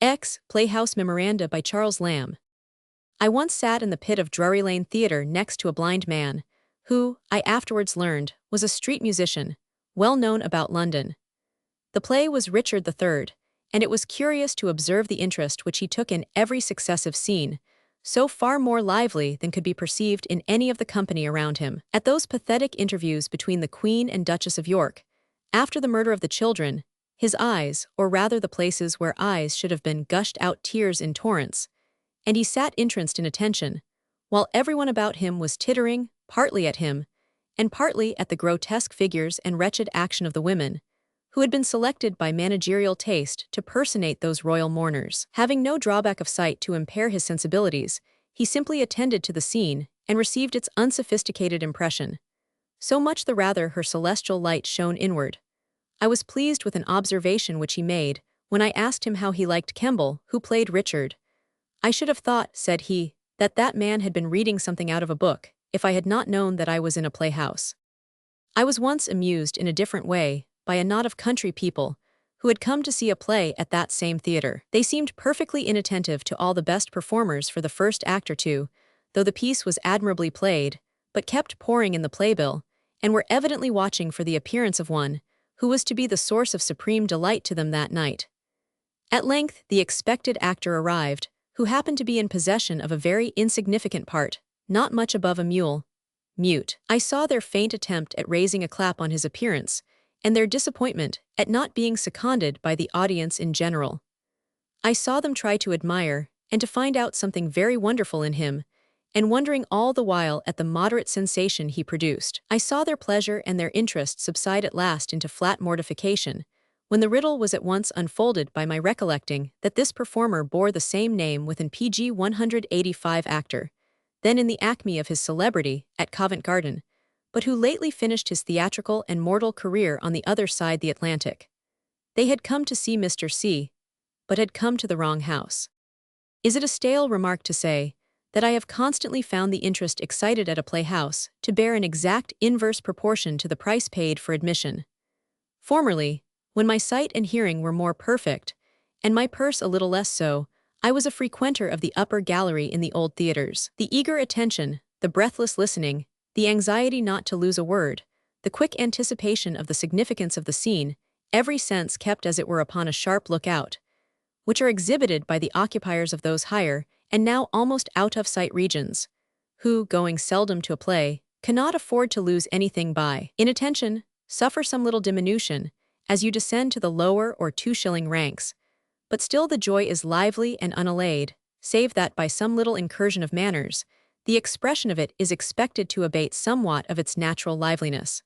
Play-House Memoranda by Charles Lamb. I once sat in the pit of Drury Lane Theatre next to a blind man, who, I afterwards learned, was a street musician, well known about London. The play was Richard III, and it was curious to observe the interest which he took in every successive scene, so far more lively than could be perceived in any of the company around him. At those pathetic interviews between the Queen and Duchess of York, after the murder of the children, his eyes, or rather the places where eyes should have been, gushed out tears in torrents, and he sat entranced in attention, while everyone about him was tittering, partly at him, and partly at the grotesque figures and wretched action of the women, who had been selected by managerial taste to personate those royal mourners. Having no drawback of sight to impair his sensibilities, he simply attended to the scene and received its unsophisticated impression. So much the rather her celestial light shone inward. I was pleased with an observation which he made when I asked him how he liked Kemble, who played Richard. "I should have thought," said he, "that that man had been reading something out of a book, if I had not known that I was in a playhouse." I was once amused in a different way by a knot of country people who had come to see a play at that same theatre. They seemed perfectly inattentive to all the best performers for the first act or two, though the piece was admirably played, but kept pouring in the playbill, and were evidently watching for the appearance of one who was to be the source of supreme delight to them that night. At length the expected actor arrived, who happened to be in possession of a very insignificant part, not much above a mute. I saw their faint attempt at raising a clap on his appearance, and their disappointment at not being seconded by the audience in general. I saw them try to admire, and to find out something very wonderful in him, and wondering all the while at the moderate sensation he produced. I saw their pleasure and their interest subside at last into flat mortification, when the riddle was at once unfolded by my recollecting that this performer bore the same name with an PG 185 actor, then in the acme of his celebrity at Covent Garden, but who lately finished his theatrical and mortal career on the other side the Atlantic. They had come to see Mr. C, but had come to the wrong house. Is it a stale remark to say that I have constantly found the interest excited at a playhouse to bear an exact inverse proportion to the price paid for admission? Formerly, when my sight and hearing were more perfect, and my purse a little less so, I was a frequenter of the upper gallery in the old theatres. The eager attention, the breathless listening, the anxiety not to lose a word, the quick anticipation of the significance of the scene, every sense kept as it were upon a sharp lookout, which are exhibited by the occupiers of those higher and now almost out-of-sight regions, who, going seldom to a play, cannot afford to lose anything by inattention, suffer some little diminution, as you descend to the lower or 2-shilling ranks, but still the joy is lively and unallayed, save that by some little incursion of manners, the expression of it is expected to abate somewhat of its natural liveliness.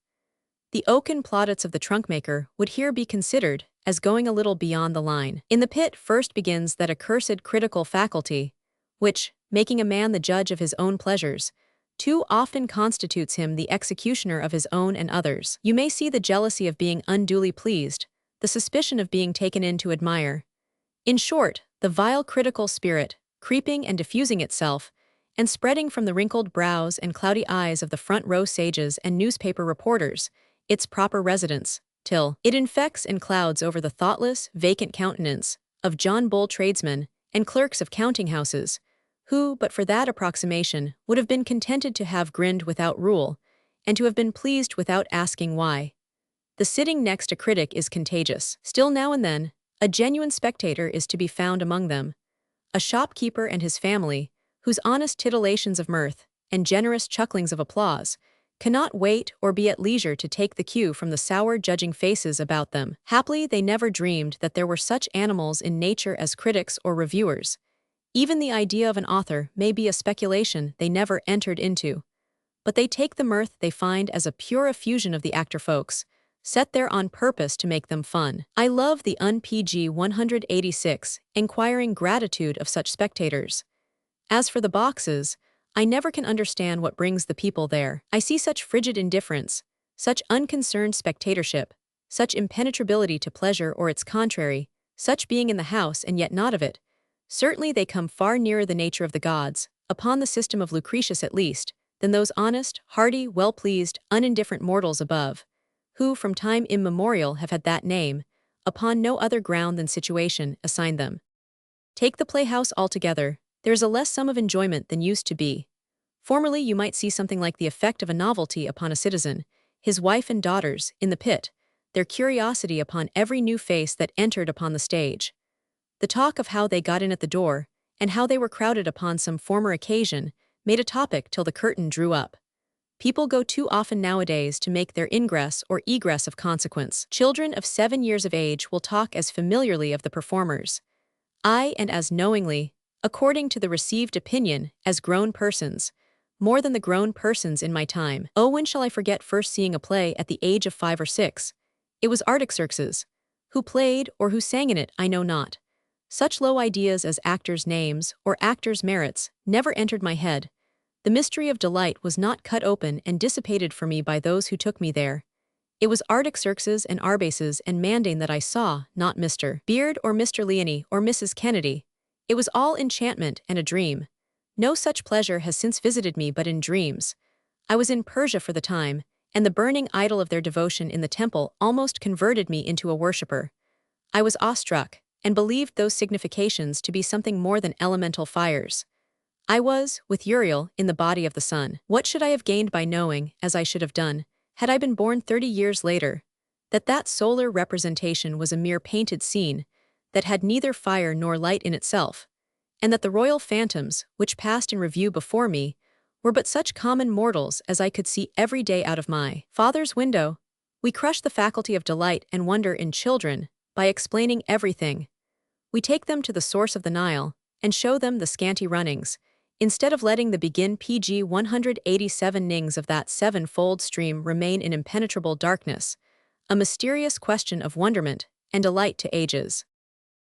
The oaken plaudits of the trunkmaker would here be considered as going a little beyond the line. In the pit first begins that accursed critical faculty, which, making a man the judge of his own pleasures, too often constitutes him the executioner of his own and others. You may see the jealousy of being unduly pleased, the suspicion of being taken in to admire. In short, the vile critical spirit, creeping and diffusing itself, and spreading from the wrinkled brows and cloudy eyes of the front-row sages and newspaper reporters, its proper residence, till it infects and clouds over the thoughtless, vacant countenance of John Bull tradesmen and clerks of counting-houses, who, but for that approximation, would have been contented to have grinned without rule, and to have been pleased without asking why. The sitting next a critic is contagious. Still now and then, a genuine spectator is to be found among them, a shopkeeper and his family, whose honest titillations of mirth and generous chucklings of applause cannot wait or be at leisure to take the cue from the sour judging faces about them. Haply they never dreamed that there were such animals in nature as critics or reviewers. Even the idea of an author may be a speculation they never entered into, but they take the mirth they find as a pure effusion of the actor folks, set there on purpose to make them fun. I love the un-PG 186, inquiring gratitude of such spectators. As for the boxes, I never can understand what brings the people there. I see such frigid indifference, such unconcerned spectatorship, such impenetrability to pleasure or its contrary, such being in the house and yet not of it. Certainly they come far nearer the nature of the gods, upon the system of Lucretius at least, than those honest, hearty, well-pleased, unindifferent mortals above, who from time immemorial have had that name, upon no other ground than situation, assigned them. Take the Playhouse altogether, there is a less sum of enjoyment than used to be. Formerly you might see something like the effect of a novelty upon a citizen, his wife and daughters, in the pit, their curiosity upon every new face that entered upon the stage. The talk of how they got in at the door, and how they were crowded upon some former occasion, made a topic till the curtain drew up. People go too often nowadays to make their ingress or egress of consequence. Children of 7 years of age will talk as familiarly of the performers, aye, and as knowingly, according to the received opinion, as grown persons, more than the grown persons in my time. Oh, when shall I forget first seeing a play at the age of 5 or 6? It was Artaxerxes. Who played or who sang in it, I know not. Such low ideas as actors' names or actors' merits never entered my head. The mystery of delight was not cut open and dissipated for me by those who took me there. It was Artaxerxes and Arbaces and Mandane that I saw, not Mr. Beard or Mr. Leone or Mrs. Kennedy. It was all enchantment and a dream. No such pleasure has since visited me but in dreams. I was in Persia for the time, and the burning idol of their devotion in the temple almost converted me into a worshipper. I was awestruck, and believed those significations to be something more than elemental fires. I was, with Uriel, in the body of the sun. What should I have gained by knowing, as I should have done, had I been born 30 years later, that that solar representation was a mere painted scene, that had neither fire nor light in itself, and that the royal phantoms, which passed in review before me, were but such common mortals as I could see every day out of my father's window? We crush the faculty of delight and wonder in children by explaining everything. We take them to the source of the Nile and show them the scanty runnings, instead of letting the begin PG 187 nings of that seven-fold stream remain in impenetrable darkness, a mysterious question of wonderment and delight to ages.